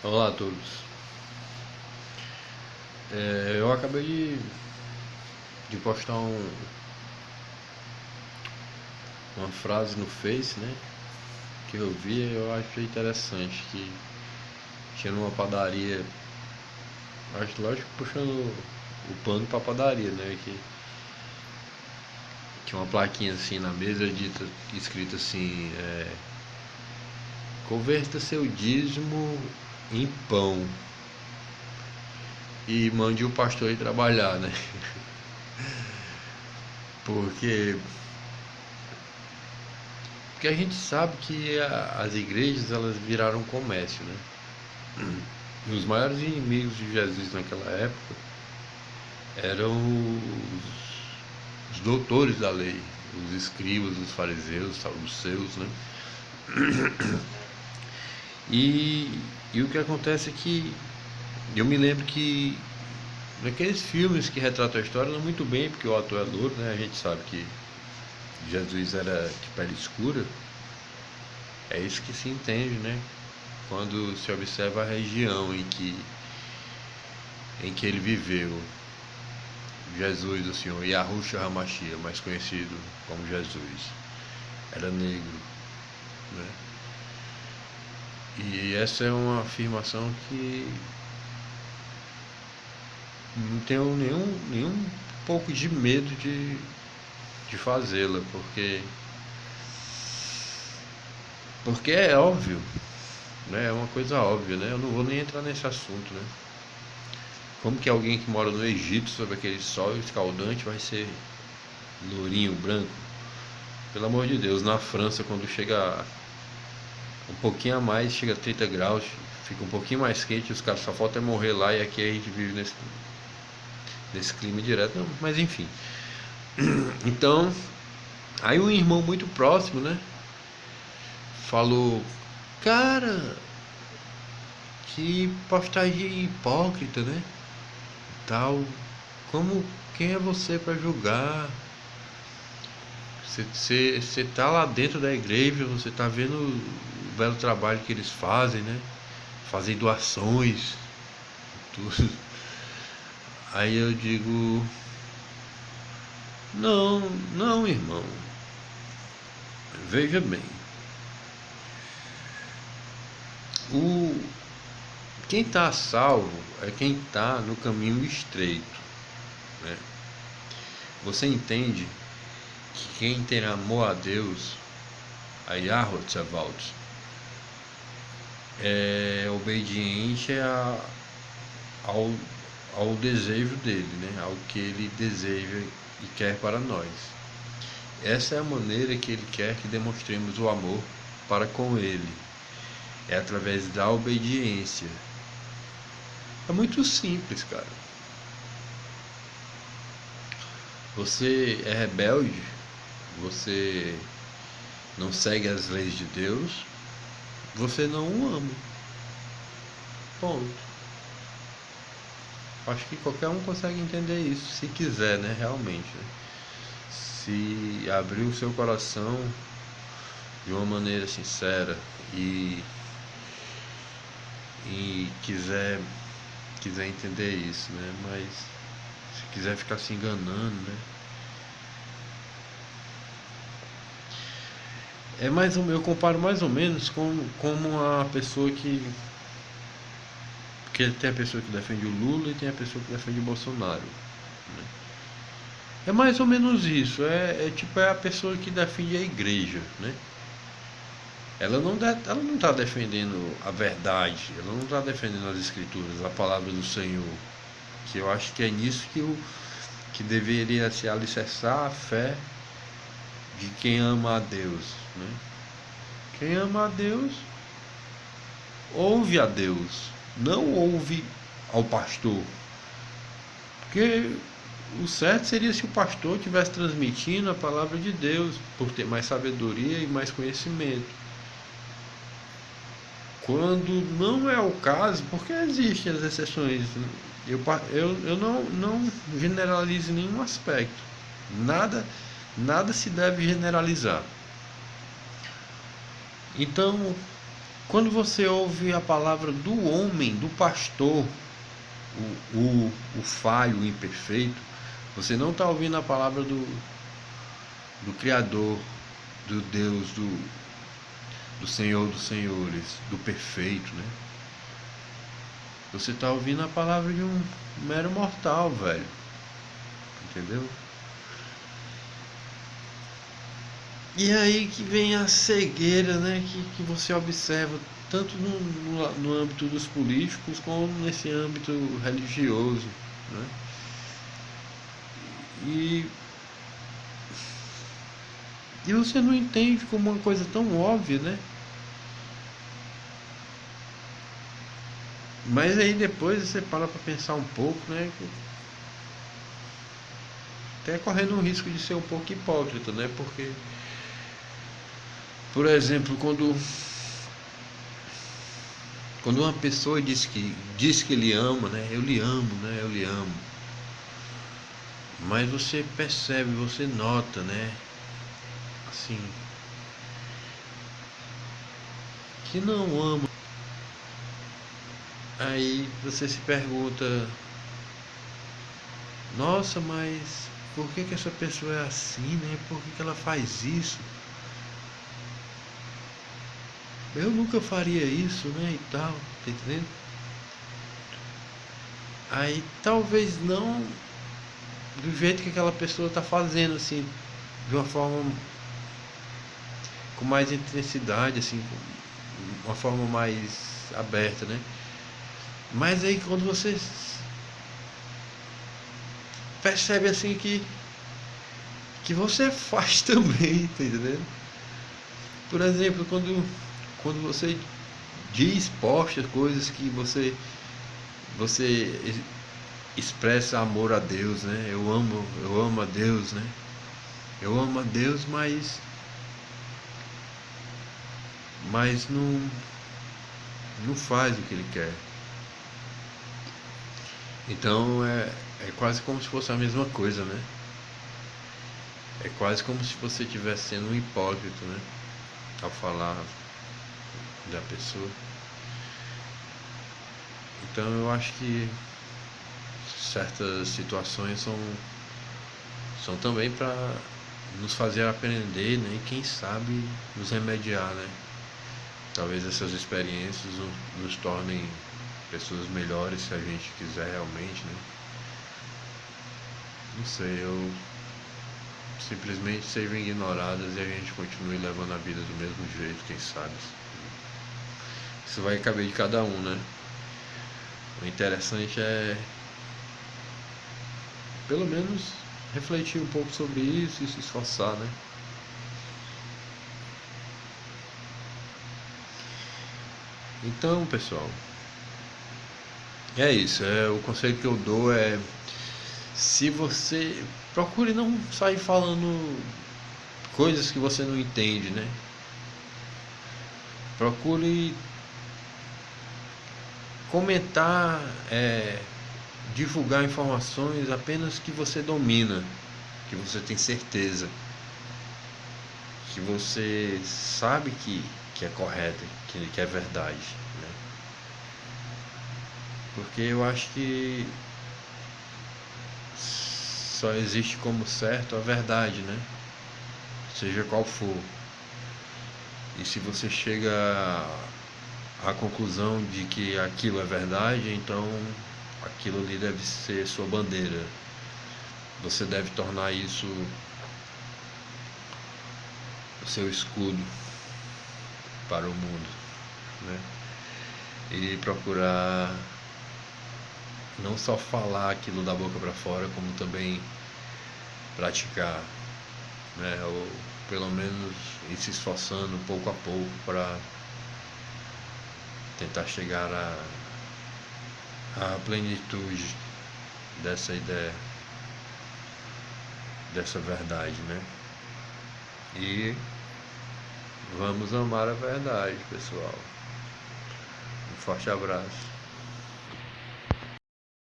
Olá a todos. Eu acabei de postar uma frase no Face, né? Que eu vi e eu achei interessante. Que tinha numa padaria, acho lógico puxando o pano pra padaria, né? Que tinha uma plaquinha assim na mesa escrita assim: converta seu dízimo em pão e mande o pastor ir trabalhar, né? Porque Porque a gente sabe que as igrejas elas viraram comércio, né? E os maiores inimigos de Jesus naquela época eram os doutores da lei, os escribas, os fariseus, os saduceus, né? E o que acontece é que eu me lembro que naqueles filmes que retratam a história, não muito bem, porque o ator é louro, né? A gente sabe que Jesus era de pele escura, é isso que se entende, né? Quando se observa a região em que ele viveu. Jesus, o Senhor, Yahushua HaMashiach, mais conhecido como Jesus, era negro, né? E essa é uma afirmação que não tenho nenhum pouco de medo de fazê-la, porque é óbvio, né? É uma coisa óbvia, né? Eu não vou nem entrar nesse assunto, né? Como que alguém que mora no Egito sob aquele sol escaldante vai ser lourinho, branco? Pelo amor de Deus, na França quando chega um pouquinho a mais, chega a 30 graus, fica um pouquinho mais quente, os caras só falta morrer lá, e aqui a gente vive nesse clima direto, não, mas enfim. Então, aí um irmão muito próximo, né, falou: cara, que postagem hipócrita, né, tal, como, quem é você para julgar? Você tá lá dentro da igreja, você tá vendo o belo trabalho que eles fazem, né? Fazem doações, tudo. Aí eu digo: não, não, irmão. Veja bem. O Quem está salvo é quem está no caminho estreito, né? Você entende que quem tem amor a Deus, a Yahweh Tzavot, é obediente ao desejo dele, né? Ao que ele deseja e quer para nós. Essa é a maneira que ele quer que demonstremos o amor para com ele. É através da obediência. É muito simples, cara. Você é rebelde, você não segue as leis de Deus, você não o ama. Ponto. Acho que qualquer um consegue entender isso, se quiser, né? Realmente, né? Se abrir o seu coração de uma maneira sincera e quiser entender isso, né? Mas se quiser ficar se enganando, né? Eu comparo mais ou menos como a pessoa porque tem a pessoa que defende o Lula e tem a pessoa que defende o Bolsonaro, né? É mais ou menos isso. É a pessoa que defende a igreja, né? Ela não está defendendo a verdade, ela não está defendendo as escrituras, a palavra do Senhor. Que eu acho que é nisso que deveria se alicerçar a fé de quem ama a Deus, né? Quem ama a Deus ouve a Deus, não ouve ao pastor. Porque o certo seria se o pastor estivesse transmitindo a palavra de Deus, por ter mais sabedoria e mais conhecimento. Quando não é o caso, porque existem as exceções, né? Eu não generalizo em nenhum aspecto. Nada se deve generalizar. Então, quando você ouve a palavra do homem, do pastor, o falho, o imperfeito, você não está ouvindo a palavra do Criador, do Deus, do Senhor dos Senhores, do perfeito, né? Você está ouvindo a palavra de um mero mortal, velho. Entendeu? E aí que vem a cegueira, né? Que você observa tanto no âmbito dos políticos como nesse âmbito religioso, né? E você não entende como uma coisa tão óbvia, né? Mas aí depois você para pensar um pouco, né? Até correndo o risco de ser um pouco hipócrita, né? Porque, por exemplo, quando uma pessoa diz que lhe ama, né? Eu lhe amo, né? Eu lhe amo. Mas você percebe, você nota, né? Assim, que não ama. Aí você se pergunta: nossa, mas por que essa pessoa é assim, né? Por que ela faz isso? Eu nunca faria isso, né? E tal, tá entendendo? Aí talvez não do jeito que aquela pessoa tá fazendo, assim, de uma forma com mais intensidade, assim, uma forma mais aberta, né? Mas aí quando você percebe assim que você faz também, tá entendendo? Por exemplo, quando você diz, posta coisas que você expressa amor a Deus, né? Eu amo a Deus, né? Eu amo a Deus, mas não faz o que ele quer. Então é quase como se fosse a mesma coisa, né? É quase como se você estivesse sendo um hipócrita, né? Ao falar da pessoa. Então eu acho que certas situações são também para nos fazer aprender, né? E quem sabe nos remediar, né? Talvez essas experiências nos tornem pessoas melhores se a gente quiser realmente, né? Não sei, eu simplesmente sejam ignoradas e a gente continue levando a vida do mesmo jeito, quem sabe. Isso vai caber de cada um, né? O interessante é pelo menos refletir um pouco sobre isso e se esforçar, né? Então, pessoal, é isso. O conselho que eu dou é: se você procure não sair falando coisas que você não entende, né? Procure comentar, divulgar informações apenas que você domina, que você tem certeza, que você sabe que é correto, que é verdade, né? Porque eu acho que só existe como certo a verdade, né? Seja qual for. E se você chega à conclusão de que aquilo é verdade, então aquilo ali deve ser sua bandeira. Você deve tornar isso o seu escudo para o mundo, né? E procurar não só falar aquilo da boca para fora, como também praticar, né? Ou pelo menos ir se esforçando pouco a pouco para tentar chegar à plenitude dessa ideia, dessa verdade, né? E vamos amar a verdade, pessoal. Um forte abraço.